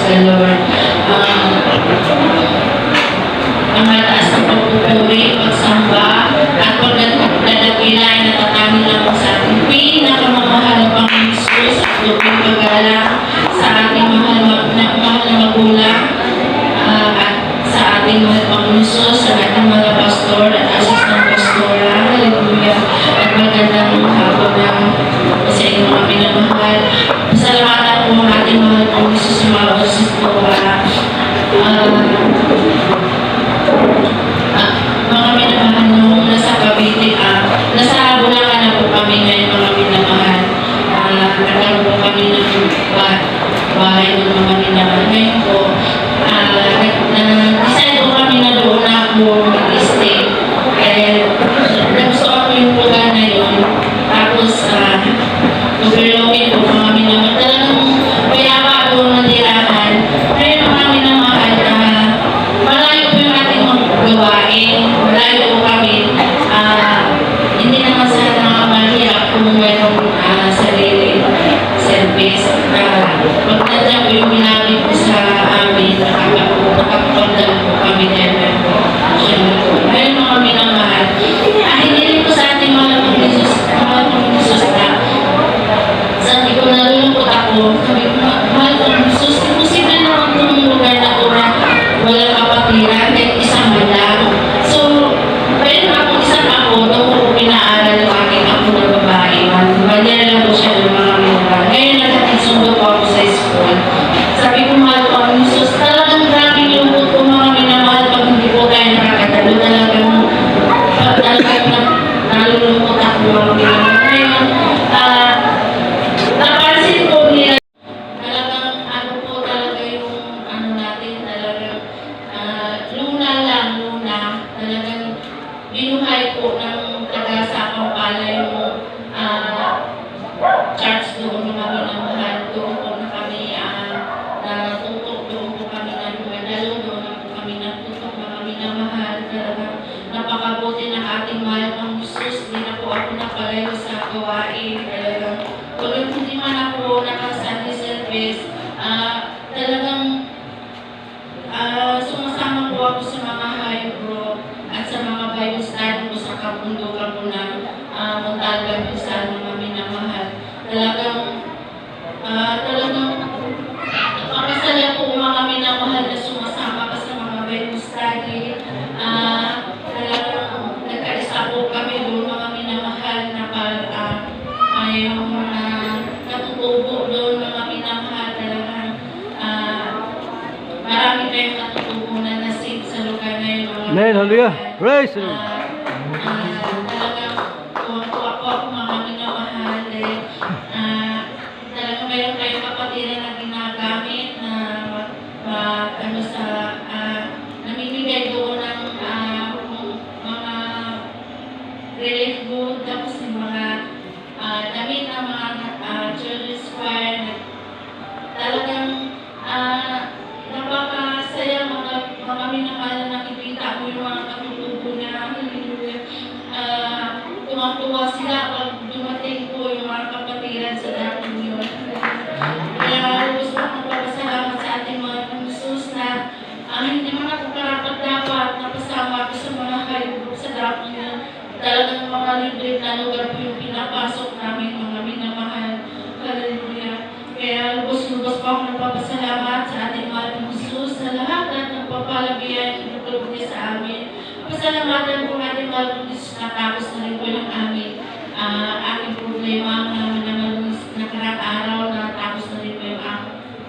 the Lord. Ang mataas na pagpupuri, pagsamba, at pagdadakila ay natatangi lamang sa ating pinakamamahal na Panginoon Jesus at tuping paggalang sa ating mahal na magulang at sa ating mahal Panginoon Jesus, sa ating mga pastor at assistant pastora. Hallelujah. At magandang hapon na sa inyong mga pinamahal. Pasalamatan po ang ating mahal Panginoon Jesus sa mga oras po. Mga minamahal nung nasa Cavite, nasa Bulacan na po kami ngayon mga minamahal. Nagkaroon po kami ng bahay ng mga minamahal. Ngayon po, decide po kami na doon na ako mag-stay. Nagustuhan ko yung lugar na yun. Tapos, overlooking po mga minamahal. Talagang mayama doon na tirahan. Ngayon mga minamahal, malayo po yung ating gawain. Malayo po kami. Hindi naman sana mahirap kung mayroong sarili service. Pag nandiyan po yung ginamit po sa amin, nakapagdala po kami ngayon po. Ngayon mga minamahal, hindi rin po sa ating mga Panginoon na sabi ko nalulungkot ako. Sabi ko, mahal Panginoon Jesus, imposible naman itong lugar na ito na walang kapatiran, kahit isang lang. So, pwede na akong isang ako, doon ko pinaaral yung aking ako na babae. Banyan lang po siya ng mga minamahal. Ngayon nagkakisundo po ako sa school. Sabi ko, mahal Panginoon Jesus, talagang grabe yung lungkot ko mga minamahal pag hindi po tayo nakakatalo. Talagang nalulungkot ako mga minamahal. Ngayon, napansin ko nila talagang ano po talaga yung ano natin talagang luna talagang binuhay po ng taga sa Kampala yung church doon mga minamahal. Doon po na kami natutok, doon po kami nagmadalo, doon na po kami natutok mga minamahal. Talagang napakabuti ng ating mahal ng Jesus. Hindi na po ako napalayo sa gawain. Talagang kung hindi man ako naka-Sunday service, talagang sumasama po ako sa mga high group at sa mga Bible study po sa kabundukan po ng Montalban sa mga minamahal. Talagang napakasaya po mga minamahal na sumasama ka sa mga Bible study. Talagang nagkaisa po kami doon mga minamahal na yung natutubo doon mga minamahal. Talagang marami kayong natutubo na nasave sa lugar na yun mga Amen, hallelujah. Praise the Lord. Talagang tuwang-tuwa po ako mga minamahal. Talagang mayroon kayong kapatiran na ginagamit na namimigay doon ng mga relief good, tapos yung mga damit na mga children's choir. Talagang napakasaya mga minamahal na nakikita mo yung mga katutubo na hallelujah. Tuwang-tuwa sila pag dumating po yung mga kapatiran sa dating yun. Kaya gusto kong magpapasalamat sa ating mga Jesus na hindi man ako karapat-dapat napasama ko sa mga high group sa dating yun. Talagang mga libre na lugar po yung pinapasok namin mga minamahal. Hallelujah. Kaya lubos-lubos pa akong nagpapasalamat sa ating mga Jesus sa lahat at nagpapalabihan yung tulog niya sa amin. Pasalamatan po natin mga Jesus na tapos na rin po yung aking problema na nakarang araw na tapos na rin po yung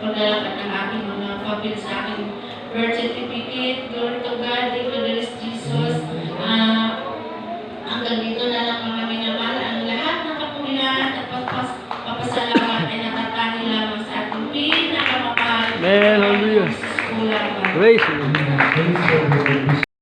paglalakad ng aking mga papel sa aking birth certificate. Glory to God, thank you, there is Jesus. Hanggang dito na lang mga minamahal. Ang lahat ng kapulihan at papasalamat ay natatangin lamang sa ating pinakamapal. Amen, hallelujah. Praise the Lord.